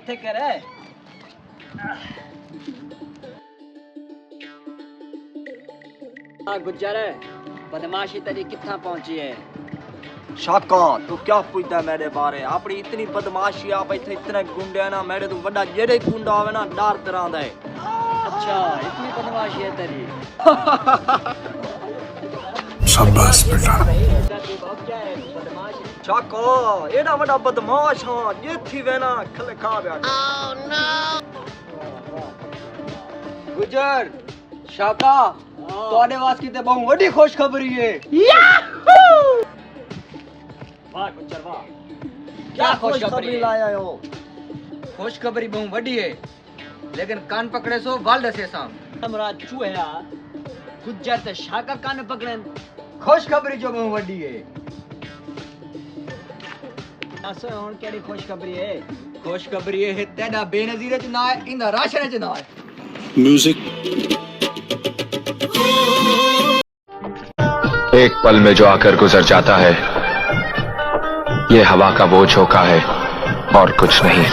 इथे करे। हाँ गुज्जर है, बदमाशी तेरी कितना पहुंची है? शाका तू क्या पूछता मेरे बारे? अपनी इतनी बदमाशी आप इतने इतने गुंडे हैं ना, मेरे तो बड़ा जेड़े गुंडा आवे ना डर तरह दा है। अच्छा इतनी बदमाशी है तेरी। शाबाश बेटा। शाका एडा बड़ा बदमाश हां ये थी वेना खले खा बैठ। गुज्जर शाका तोड़े वास की ते बहुत बड़ी खुशखबरी है। वाह गुज्जर वाह, क्या खुशखबरी लाया हो? खुशखबरी बहुत बड़ी है, लेकिन कान पकड़े सो वाल दसे साम हमरा चूहा गुज्जर ते शाका कान पकड़न खुशखबरी जो बहुत बड़ी है। असो हुन केड़ी खुशखबरी है? खुशखबरी है तेरा बेनजीर च ना है, इंदा राशन च ना है। म्यूजिक। एक पल में जो आकर गुजर जाता है, ये हवा का बोझ होका है और कुछ नहीं।